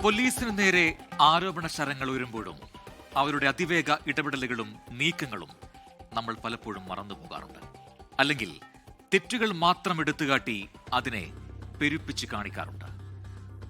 പോലീസിന് നേരെ ആരോപണ ശരങ്ങൾ ഉയരുമ്പോഴും അവരുടെ അതിവേഗ ഇടപെടലുകളും നീക്കങ്ങളും നമ്മൾ പലപ്പോഴും മറന്നുപോകാറുണ്ട്. അല്ലെങ്കിൽ തെറ്റുകൾ മാത്രം എടുത്തുകാട്ടി അതിനെ പെരുപ്പിച്ച് കാണിക്കാറുണ്ട്.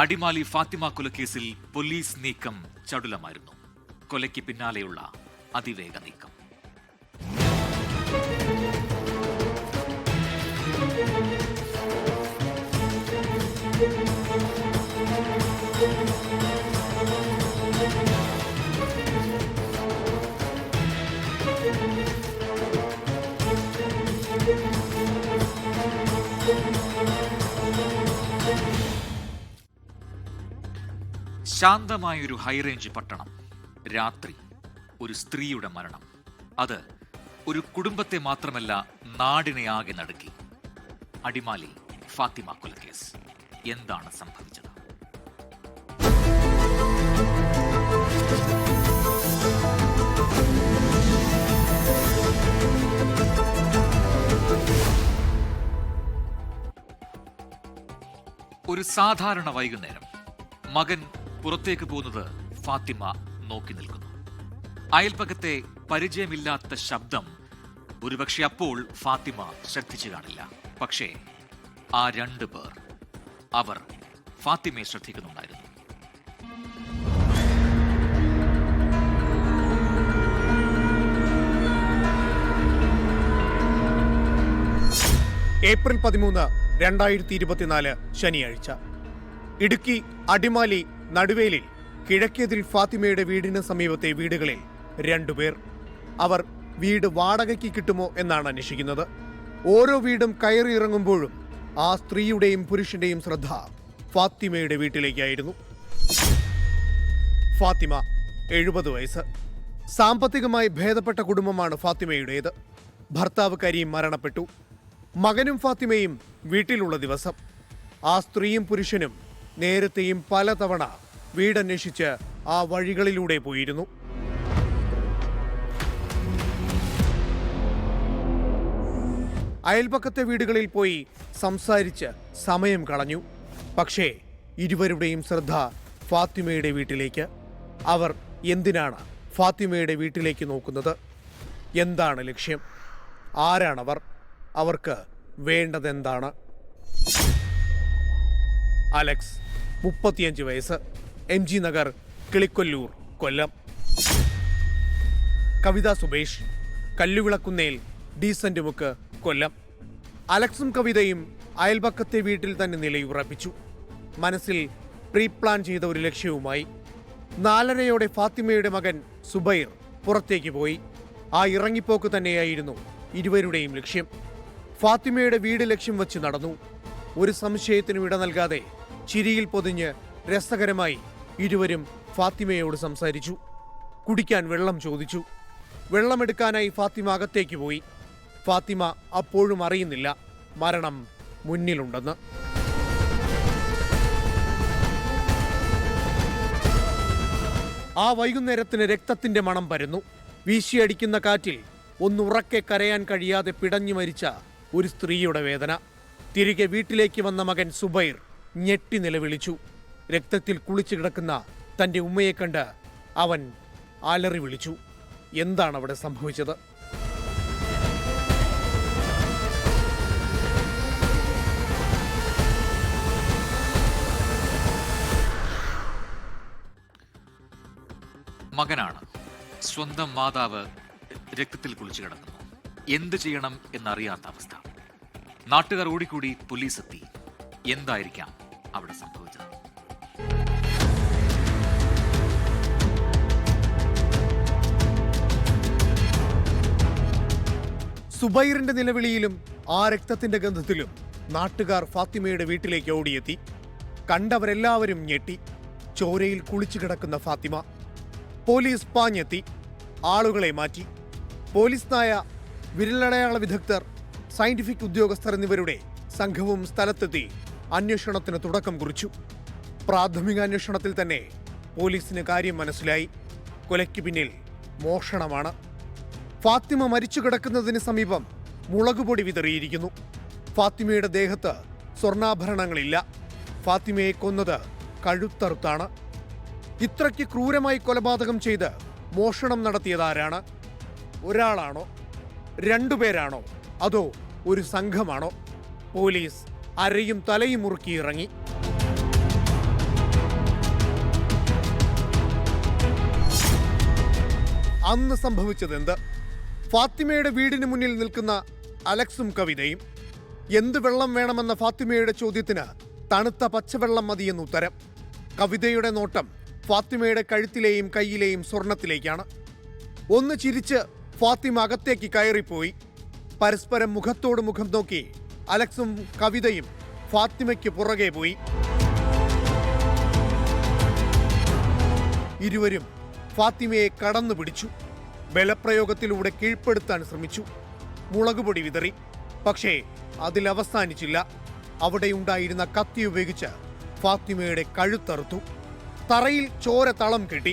അടിമാലി ഫാത്തിമ കൊലക്കേസിൽ പോലീസ് നീക്കം ചടുലമായിരുന്നു. കൊലയ്ക്ക് പിന്നാലെയുള്ള അതിവേഗ നീക്കം. ശാന്തമായൊരു ഹൈറേഞ്ച് പട്ടണം. രാത്രി ഒരു സ്ത്രീയുടെ മരണം. അത് ഒരു കുടുംബത്തെ മാത്രമല്ല, നാടിനെ ആകെ നടുക്കി. അടിമാലി ഫാത്തിമ കൊലക്കേസ്. എന്താണ് സംഭവിച്ചത്? ഒരു സാധാരണ വൈകുന്നേരം. മകൻ പുറത്തേക്ക് പോകുന്നത് ഫാത്തിമ നോക്കി നിൽക്കുന്നു. അയൽപക്കത്തെ പരിചയമില്ലാത്ത ശബ്ദം ഒരുപക്ഷെ അപ്പോൾ ഫാത്തിമ ശ്രദ്ധിച്ചു കാണില്ല. പക്ഷേ ആ രണ്ടു പേർ, അവർ ഫാത്തിമയെ ശ്രദ്ധിക്കുന്നുണ്ടായിരുന്നു. ഏപ്രിൽ 13, 2024 ശനിയാഴ്ച. ഇടുക്കി അടിമാലി നടുവേലിൽ കിഴക്കേതിൽ ഫാത്തിമയുടെ വീടിന് സമീപത്തെ വീടുകളിൽ രണ്ടുപേർ. അവർ വീട് വാടകയ്ക്ക് കിട്ടുമോ എന്നാണ് അന്വേഷിക്കുന്നത്. ഓരോ വീടും കയറിയിറങ്ങുമ്പോഴും ആ സ്ത്രീയുടെയും പുരുഷന്റെയും ശ്രദ്ധ ഫാത്തിമയുടെ വീട്ടിലേക്കായിരുന്നു. ഫാത്തിമ 70 വയസ്സ്. സാമ്പത്തികമായി ഭേദപ്പെട്ട കുടുംബമാണ് ഫാത്തിമയുടേത്. ഭർത്താവ് കരീം മരണപ്പെട്ടു. മകനും ഫാത്തിമയും വീട്ടിലുള്ള ദിവസം ആ സ്ത്രീയും പുരുഷനും നേരത്തെയും പലതവണ വീടന്വേഷിച്ച് ആ വഴികളിലൂടെ പോയിരുന്നു. അയൽപക്കത്തെ വീടുകളിൽ പോയി സംസാരിച്ച് സമയം കളഞ്ഞു. പക്ഷേ ഇരുവരുടെയും ശ്രദ്ധ ഫാത്തിമയുടെ വീട്ടിലേക്ക്. അവർ എന്തിനാണ് ഫാത്തിമയുടെ വീട്ടിലേക്ക് നോക്കുന്നത്? എന്താണ് ലക്ഷ്യം? ആരാണവർ? അവർക്ക് വേണ്ടതെന്താണ്? അലക്സ്, 35 വയസ്സ്, MG നഗർ, കിളിക്കൊല്ലൂർ, കൊല്ലം. കവിത സുബേഷ്, കല്ലുവിളക്കുന്നേൽ, ഡീസന്റ് മുക്ക്, കൊല്ലം. അലക്സും കവിതയും അയൽപക്കത്തെ വീട്ടിൽ തന്നെ നിലയുറപ്പിച്ചു. മനസ്സിൽ പ്രീ പ്ലാൻ ചെയ്ത ഒരു ലക്ഷ്യവുമായി 4:30 ഫാത്തിമയുടെ മകൻ സുബൈർ പുറത്തേക്ക് പോയി. ആ ഇറങ്ങിപ്പോക്ക് തന്നെയായിരുന്നു ഇരുവരുടെയും ലക്ഷ്യം. ഫാത്തിമയുടെ വീട് ലക്ഷ്യം വച്ച് നടന്നു. ഒരു സംശയത്തിനും ഇട നൽകാതെ ചിരിയിൽ പൊതിഞ്ഞ് രസകരമായി ഇരുവരും ഫാത്തിമയോട് സംസാരിച്ചു. കുടിക്കാൻ വെള്ളം ചോദിച്ചു. വെള്ളമെടുക്കാനായി ഫാത്തിമ അകത്തേക്ക് പോയി. ഫാത്തിമ അപ്പോഴും അറിയുന്നില്ല മരണം മുന്നിലുണ്ടെന്ന്. ആ വൈകുന്നേരത്തിന് രക്തത്തിന്റെ മണം പരന്നു. വീശിയടിക്കുന്ന കാറ്റിൽ ഒന്നുറക്കെ കരയാൻ കഴിയാതെ പിടഞ്ഞു മരിച്ച ഒരു സ്ത്രീയുടെ വേദന. തിരികെ വീട്ടിലേക്ക് വന്ന മകൻ സുബൈർ ഞെട്ടി നിലവിളിച്ചു. രക്തത്തിൽ കുളിച്ചു കിടക്കുന്ന തന്റെ ഉമ്മയെ കണ്ട് അവൻ അലറി വിളിച്ചു. എന്താണ് അവിടെ സംഭവിച്ചത്? മകനാണ്. സ്വന്തം മാതാവ് രക്തത്തിൽ കുളിച്ചു കിടക്കുന്നു. എന്ത് ചെയ്യണം എന്നറിയാത്ത അവസ്ഥ. നാട്ടുകാർ ഓടിക്കൂടി പോലീസ് എത്തി. എന്തായിരിക്കാം അവിടെ സംഭവിച്ചത്? സുബൈറിന്റെ നിലവിളിയിലും ആ രക്തത്തിന്റെ ഗന്ധത്തിലും നാട്ടുകാർ ഫാത്തിമയുടെ വീട്ടിലേക്ക് ഓടിയെത്തി. കണ്ടവരെല്ലാവരും ഞെട്ടി. ചോരയിൽ കുളിച്ചു കിടക്കുന്ന ഫാത്തിമ. പോലീസ് പാഞ്ഞെത്തി. ആളുകളെ മാറ്റി. പോലീസ് നായ, വിരലടയാള വിദഗ്ധർ, സയന്റിഫിക് ഉദ്യോഗസ്ഥർ എന്നിവരുടെ സംഘവും സ്ഥലത്തെത്തി അന്വേഷണത്തിന് തുടക്കം കുറിച്ചു. പ്രാഥമിക അന്വേഷണത്തിൽ തന്നെ പോലീസിന് കാര്യം മനസ്സിലായി. കൊലയ്ക്ക് പിന്നിൽ മോഷണമാണ്. ഫാത്തിമ മരിച്ചു കിടക്കുന്നതിന് സമീപം മുളകുപൊടി വിതറിയിരിക്കുന്നു. ഫാത്തിമയുടെ ദേഹത്ത് സ്വർണ്ണാഭരണങ്ങളില്ല. ഫാത്തിമയെ കൊന്നത് കഴുത്തറുത്താണ്. ഇത്രയ്ക്ക് ക്രൂരമായി കൊലപാതകം ചെയ്ത് മോഷണം നടത്തിയതാരാണ്? ഒരാളാണോ? രണ്ടുപേരാണോ? അതോ ഒരു സംഘമാണോ? പോലീസ് അരയും തലയും മുറുക്കി ഇറങ്ങി. അന്ന് സംഭവിച്ചതെന്ത്? ഫാത്തിമയുടെ വീടിന് മുന്നിൽ നിൽക്കുന്ന അലക്സും കവിതയും. എന്ത് വെള്ളം വേണമെന്ന ഫാത്തിമയുടെ ചോദ്യത്തിന് തണുത്ത പച്ചവെള്ളം മതിയെന്ന് ഉത്തരം. കവിതയുടെ നോട്ടം ഫാത്തിമയുടെ കഴുത്തിലെയും കയ്യിലെയും സ്വർണത്തിലേക്കാണ്. ഒന്ന് ചിരിച്ച് ഫാത്തിമ അകത്തേക്ക് കയറിപ്പോയി. പരസ്പരം മുഖത്തോട് മുഖം നോക്കി അലക്സും കവിതയും ഫാത്തിമയ്ക്ക് പുറകെ പോയി. ഇരുവരും ഫാത്തിമയെ കടന്നു പിടിച്ചു. ബലപ്രയോഗത്തിലൂടെ കീഴ്പ്പെടുത്താൻ ശ്രമിച്ചു. മുളകുപൊടി വിതറി. പക്ഷേ അതിലവസാനിച്ചില്ല. അവിടെയുണ്ടായിരുന്ന കത്തി ഉപയോഗിച്ച് ഫാത്തിമയുടെ കഴുത്തറുത്തു. തറയിൽ ചോര തളം കെട്ടി.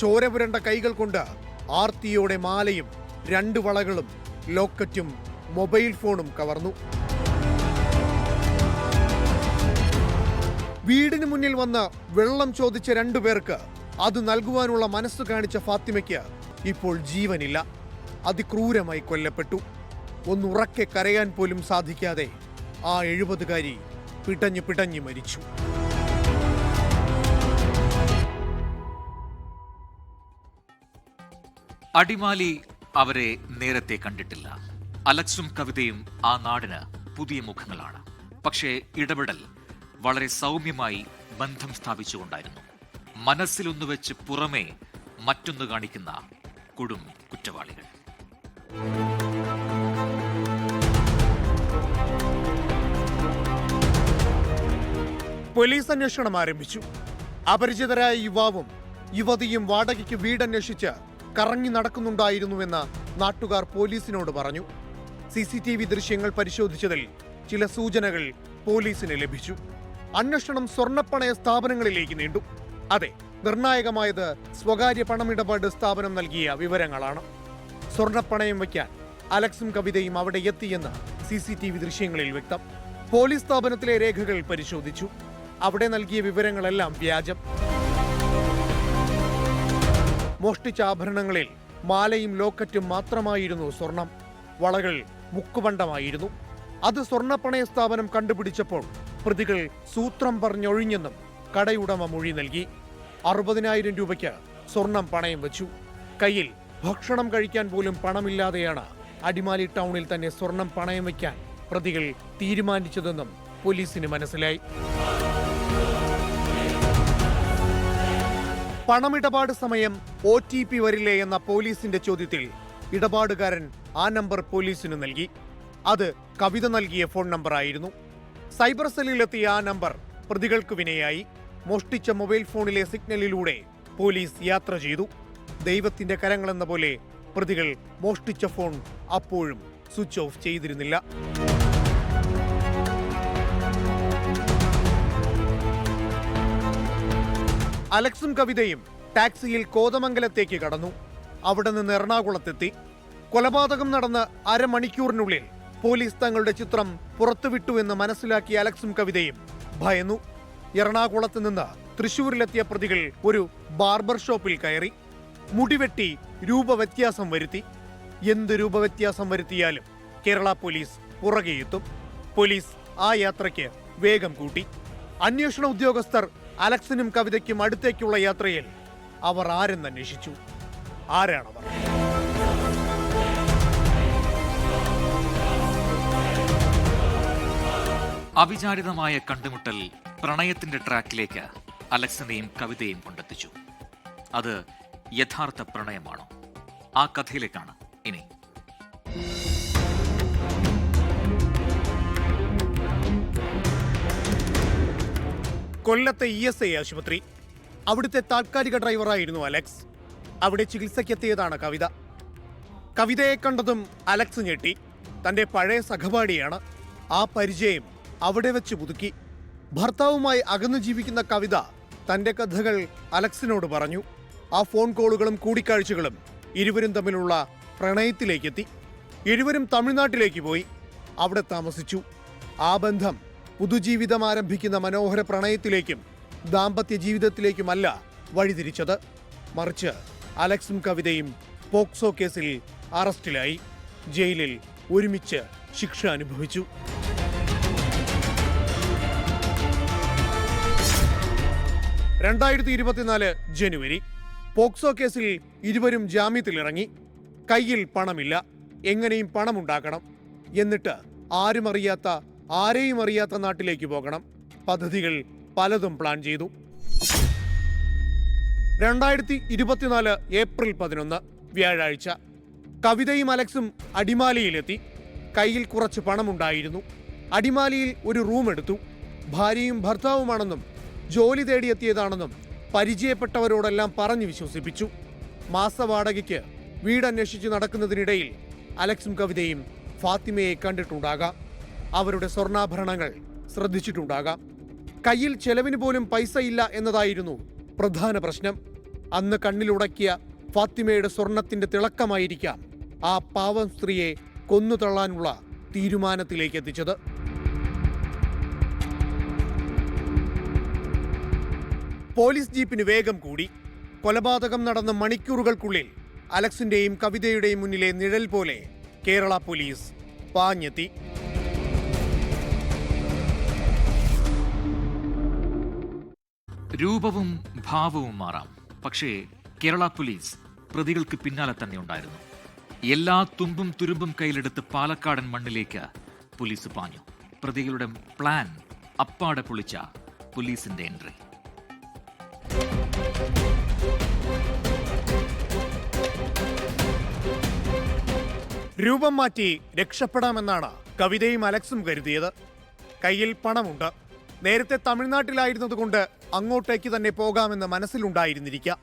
ചോര പുരണ്ട കൈകൾ കൊണ്ട് ആർത്തിയോടെ മാലയും 2 വളകളും ലോക്കറ്റും മൊബൈൽ ഫോണും കവർന്നു. വീടിന് മുന്നിൽ വന്ന് വെള്ളം ചോദിച്ച 2 പേർക്ക് അത് നൽകുവാനുള്ള മനസ്സ് കാണിച്ച ഫാത്തിമയ്ക്ക് ഇപ്പോൾ ജീവനില്ല. അതിക്രൂരമായി കൊല്ലപ്പെട്ടു. ഒന്നുറക്കെ കരയാൻ പോലും സാധിക്കാതെ ആ 70-കാരി പിടഞ്ഞു മരിച്ചു. അടിമാലി അവരെ നേരത്തെ കണ്ടിട്ടില്ല. അലക്സും കവിതയും ആ നാടിന് പുതിയ മുഖങ്ങളാണ്. പക്ഷേ ഇടപെടൽ വളരെ സൗമ്യമായി ബന്ധം സ്ഥാപിച്ചുകൊണ്ടായിരുന്നു. മനസ്സിലൊന്നു വെച്ച് പുറമേ മറ്റൊന്ന് കാണിക്കുന്ന കൊടും കുറ്റവാളികൾ. പോലീസ് അന്വേഷണം ആരംഭിച്ചു. അപരിചിതരായ യുവാവും യുവതിയും വാടകയ്ക്ക് വീടന്വേഷിച്ച് കറങ്ങി നടക്കുന്നുണ്ടായിരുന്നുവെന്ന് നാട്ടുകാർ പോലീസിനോട് പറഞ്ഞു. CCTV ദൃശ്യങ്ങൾ പരിശോധിച്ചതിൽ ചില സൂചനകൾ പോലീസിന് ലഭിച്ചു. അന്വേഷണം സ്വർണ്ണപ്പണയ സ്ഥാപനങ്ങളിലേക്ക് നീണ്ടു. അതെ, നിർണായകമായത് സ്വകാര്യ പണമിടപാട് സ്ഥാപനം നൽകിയ വിവരങ്ങളാണ്. സ്വർണ്ണപ്പണയം വയ്ക്കാൻ അലക്സും കവിതയും അവിടെ എത്തിയെന്ന് CCTV ദൃശ്യങ്ങളിൽ വ്യക്തം. പോലീസ് സ്ഥാപനത്തിലെ രേഖകൾ പരിശോധിച്ചു. അവിടെ നൽകിയ വിവരങ്ങളെല്ലാം വ്യാജം. മോഷ്ടിച്ച ആഭരണങ്ങളിൽ മാലയും ലോക്കറ്റും മാത്രമായിരുന്നു സ്വർണം. വളകൾ മുക്കുപണ്ടമായിരുന്നു. അത് സ്വർണ്ണപ്പണയ സ്ഥാപനം കണ്ടുപിടിച്ചപ്പോൾ പ്രതികൾ സൂത്രം പറഞ്ഞൊഴിഞ്ഞെന്നും കടയുടമ മൊഴി നൽകി. 60,000 രൂപയ്ക്ക് സ്വർണം പണയം വെച്ചു. കയ്യിൽ ഭക്ഷണം കഴിക്കാൻ പോലും പണമില്ലാതെയാണ് അടിമാലി ടൗണിൽ തന്നെ സ്വർണം പണയം വയ്ക്കാൻ പ്രതികൾ തീരുമാനിച്ചതെന്നും പോലീസിന് മനസ്സിലായി. പണമിടപാട് സമയം OTP വരില്ലേ എന്ന പോലീസിന്റെ ചോദ്യത്തിൽ ഇടപാടുകാരൻ ആ നമ്പർ പോലീസിന് നൽകി. അത് കവിത നൽകിയ ഫോൺ നമ്പറായിരുന്നു. സൈബർ സെല്ലിലെത്തിയ ആ നമ്പർ പ്രതികൾക്ക് വിനയായി. മോഷ്ടിച്ച മൊബൈൽ ഫോണിലെ സിഗ്നലിലൂടെ പോലീസ് യാത്ര ചെയ്തു. ദൈവത്തിന്റെ കരങ്ങളെന്ന പോലെ പ്രതികൾ മോഷ്ടിച്ച ഫോൺ അപ്പോഴും സ്വിച്ച് ഓഫ് ചെയ്തിരുന്നില്ല. അലക്സും കവിതയും ടാക്സിയിൽ കോതമംഗലത്തേക്ക് കടന്നു. അവിടെ നിന്ന് എറണാകുളത്തെത്തി. കൊലപാതകം നടന്ന് അരമണിക്കൂറിനുള്ളിൽ പോലീസ് തങ്ങളുടെ ചിത്രം പുറത്തുവിട്ടുവെന്ന് മനസ്സിലാക്കിയ അലക്സും കവിതയും ഭയന്നു. എറണാകുളത്ത് നിന്ന് തൃശൂരിലെത്തിയ പ്രതികൾ ഒരു ബാർബർ ഷോപ്പിൽ കയറി. മുടിവെട്ടി രൂപവ്യത്യാസം വരുത്തി. എന്ത് രൂപവ്യത്യാസം വരുത്തിയാലും കേരള പോലീസ് പുറകെയെത്തും. പോലീസ് ആ യാത്രയ്ക്ക് വേഗം കൂട്ടി. അന്വേഷണ ഉദ്യോഗസ്ഥർ അലക്സിനും കവിതയ്ക്കും അടുത്തേക്കുള്ള യാത്രയിൽ അവർ ആരെന്ന് അന്വേഷിച്ചു. ആരാണവർ? അവിചാരിതമായ കണ്ടുമുട്ടൽ പ്രണയത്തിന്റെ ട്രാക്കിലേക്ക് അലക്സിനെയും കവിതയും കൊണ്ടെത്തിച്ചു. അത് യഥാർത്ഥ പ്രണയമാണോ? ആ കഥയിലേക്കാണ് ഇനി. കൊല്ലത്തെ ESI ആശുപത്രി. അവിടുത്തെ താൽക്കാലിക ഡ്രൈവറായിരുന്നു അലക്സ്. അവിടെ ചികിത്സയ്ക്കെത്തിയതാണ് കവിത. കവിതയെ കണ്ടതും അലക്സ് ഞെട്ടി. തന്റെ പഴയ സഹപാഠിയാണ്. ആ പരിചയം അവിടെ വെച്ച് പുതുക്കി. ഭർത്താവുമായി അകന്നു ജീവിക്കുന്ന കവിത തന്റെ കഥകൾ അലക്സിനോട് പറഞ്ഞു. ആ ഫോൺ കോളുകളും കൂടിക്കാഴ്ചകളും ഇരുവരും തമ്മിലുള്ള പ്രണയത്തിലേക്കെത്തി. ഇരുവരും തമിഴ്നാട്ടിലേക്ക് പോയി. അവിടെ താമസിച്ചു. ആ ബന്ധം പുതുജീവിതം ആരംഭിക്കുന്ന മനോഹര പ്രണയത്തിലേക്കും ദാമ്പത്യ ജീവിതത്തിലേക്കുമല്ല വഴിതിരിച്ചത്. മറിച്ച് അലക്സും കവിതയും പോക്സോ കേസിൽ അറസ്റ്റിലായി ജയിലിൽ ഒരുമിച്ച് ശിക്ഷ അനുഭവിച്ചു. ജനുവരി പോക്സോ കേസിൽ ഇരുവരും ജാമ്യത്തിലിറങ്ങി. കയ്യിൽ പണമില്ല, എങ്ങനെയും പണമുണ്ടാക്കണം, എന്നിട്ട് ആരെയും അറിയാത്ത നാട്ടിലേക്ക് പോകണം. പദ്ധതികൾ പലതും പ്ലാൻ ചെയ്തു. 2024 ഏപ്രിൽ 11 വ്യാഴാഴ്ച കവിതയും അലക്സും അടിമാലിയിലെത്തി. കയ്യിൽ കുറച്ച് പണമുണ്ടായിരുന്നു. അടിമാലിയിൽ ഒരു റൂം എടുത്തു. ഭാര്യയും ഭർത്താവുമാണെന്നും ജോലി തേടിയെത്തിയതാണെന്നും പരിചയപ്പെട്ടവരോടെല്ലാം പറഞ്ഞു വിശ്വസിപ്പിച്ചു. മാസവാടകയ്ക്ക് വീടന്വേഷിച്ച് നടക്കുന്നതിനിടയിൽ അലക്സും കവിതയും ഫാത്തിമയെ കണ്ടിട്ടുണ്ടാകാം. അവരുടെ സ്വർണ്ണാഭരണങ്ങൾ ശ്രദ്ധിച്ചിട്ടുണ്ടാകാം. കയ്യിൽ ചെലവിന് പോലും പൈസ ഇല്ല എന്നതായിരുന്നു പ്രധാന പ്രശ്നം. അന്ന് കണ്ണിലുടക്കിയ ഫാത്തിമയുടെ സ്വർണത്തിന്റെ തിളക്കമായിരിക്കാം ആ പാവം സ്ത്രീയെ കൊന്നുതള്ളാനുള്ള തീരുമാനത്തിലേക്ക് എത്തിച്ചത്. പോലീസ് ജീപ്പിന് വേഗം കൂടി. കൊലപാതകം നടന്ന മണിക്കൂറുകൾക്കുള്ളിൽ അലക്സിന്റെയും കവിതയുടെയും മുന്നിലെ നിഴൽ പോലെ കേരള പോലീസ് പാഞ്ഞെത്തി. രൂപവും ഭാവവും മാറാം, പക്ഷേ കേരള പോലീസ് പ്രതികൾക്ക് പിന്നാലെ തന്നെ ഉണ്ടായിരുന്നു. എല്ലാ തുമ്പും തുരുമ്പും കയ്യിലെടുത്ത് പാലക്കാടൻ മണ്ണിലേക്ക് പോലീസ് പാഞ്ഞു. പ്രതികളുടെ പ്ലാൻ അപ്പാടെ പൊളിച്ച പോലീസിന്റെ എൻട്രി. രൂപം മാറ്റി രക്ഷപ്പെടാമെന്നാണ് കവിതയും അലക്സും കരുതിയത്. കയ്യിൽ പണമുണ്ട്. നേരത്തെ തമിഴ്നാട്ടിലായിരുന്നതുകൊണ്ട് അങ്ങോട്ടേക്ക് തന്നെ പോകാമെന്ന് മനസ്സിലുണ്ടായിരുന്നിരിക്കാം.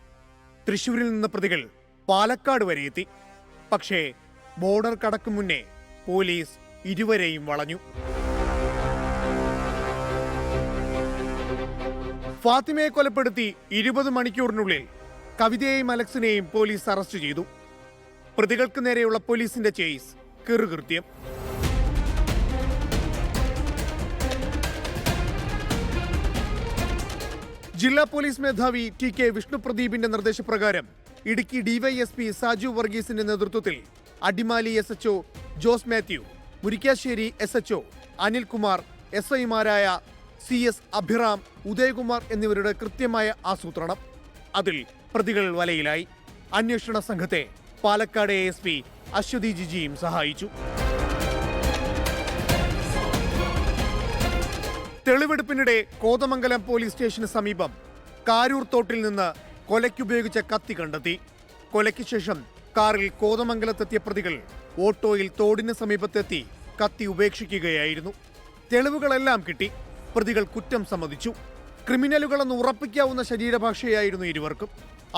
തൃശൂരിൽ നിന്ന് പ്രതികൾ പാലക്കാട് വരെ എത്തി. പക്ഷേ ബോർഡർ കടക്കും മുന്നേ പോലീസ് ഇരുവരെയും വളഞ്ഞു. ഫാത്തിമയെ കൊലപ്പെടുത്തി 20 മണിക്കൂറിനുള്ളിൽ കവിതയെയും അലക്സിനെയും പോലീസ് അറസ്റ്റ് ചെയ്തു. പ്രതികൾക്ക് നേരെയുള്ള പോലീസിന്റെ ചേസ് കിറുകൃത്യം. ജില്ലാ പോലീസ് മേധാവി TK വിഷ്ണുപ്രദീപിന്റെ നിർദ്ദേശപ്രകാരം ഇടുക്കി DYSP സാജു വർഗീസിന്റെ നേതൃത്വത്തിൽ Adimali SHO Jose Mathew, Murickassery SHO Anilkumar, SIമാരായ CS Abhiram, Udayakumar എന്നിവരുടെ കൃത്യമായ ആസൂത്രണം. അതിൽ പ്രതികൾ വലയിലായി. അന്വേഷണ സംഘത്തെ പാലക്കാട് ASP അശ്വതി ജിജിയും സഹായിച്ചു. തെളിവെടുപ്പിനിടെ കോതമംഗലം പോലീസ് സ്റ്റേഷന് സമീപം കാരൂർ തോട്ടിൽ നിന്ന് കൊലയ്ക്കുപയോഗിച്ച കത്തി കണ്ടെത്തി. കൊലയ്ക്ക് ശേഷം കാറിൽ കോതമംഗലത്തെത്തിയ പ്രതികൾ ഓട്ടോയിൽ തോടിന് സമീപത്തെത്തി കത്തി ഉപേക്ഷിക്കുകയായിരുന്നു. തെളിവുകളെല്ലാം കിട്ടി. പ്രതികൾ കുറ്റം സമ്മതിച്ചു. ക്രിമിനലുകളെന്ന് ഉറപ്പിക്കാവുന്ന ശരീരഭാഷയായിരുന്നു ഇരുവർക്കും.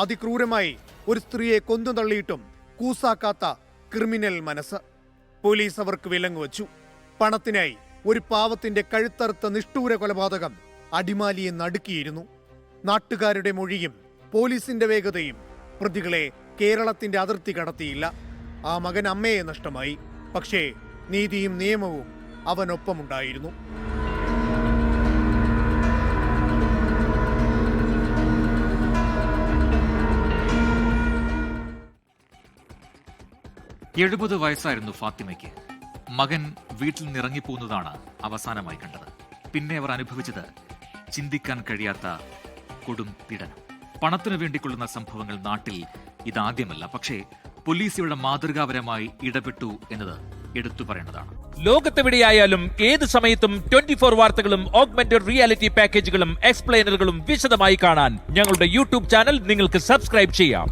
അതിക്രൂരമായി ഒരു സ്ത്രീയെ കൊന്നു തള്ളിയിട്ടും കൂസാക്കാത്ത ക്രിമിനൽ മനസ്സ്. പോലീസ് അവർക്ക് വിലങ്ങുവച്ചു. പണത്തിനായി ഒരു പാവത്തിന്റെ കഴുത്തറുത്ത നിഷ്ഠൂര കൊലപാതകം അടിമാലിയെ നടുക്കിയിരുന്നു. നാട്ടുകാരുടെ മൊഴിയും പോലീസിന്റെ വേഗതയും പ്രതികളെ കേരളത്തിന്റെ അതിർത്തി കടത്തിയില്ല. ആ മകൻ അമ്മയെ നഷ്ടമായി. പക്ഷേ നീതിയും നിയമവും അവനൊപ്പമുണ്ടായിരുന്നു. വയസ്സായിരുന്നു ഫാത്തിമയ്ക്ക്. മകൻ വീട്ടിൽ നിന്നിറങ്ങിപ്പോകുന്നതാണ് അവസാനമായി കണ്ടത്. പിന്നെ അവർ അനുഭവിച്ചത് ചിന്തിക്കാൻ കഴിയാത്ത കൊടും പീഡനം. പണത്തിനു വേണ്ടിക്കൊള്ളുന്ന സംഭവങ്ങൾ നാട്ടിൽ ഇതാദ്യമല്ല. പക്ഷേ പോലീസ് ഇവിടെ മാതൃകാപരമായി ഇടപെട്ടു എന്നത് എടുത്തു പറയേണ്ടതാണ്. ലോകത്തെവിടെയായാലും ഏത് സമയത്തും 24 വാർത്തകളും ഓഗ്മെന്റഡ് റിയാലിറ്റി പാക്കേജുകളും എക്സ്പ്ലെയിനറുകളും വിശദമായി കാണാൻ ഞങ്ങളുടെ യൂട്യൂബ് ചാനൽ നിങ്ങൾക്ക് സബ്സ്ക്രൈബ് ചെയ്യാം.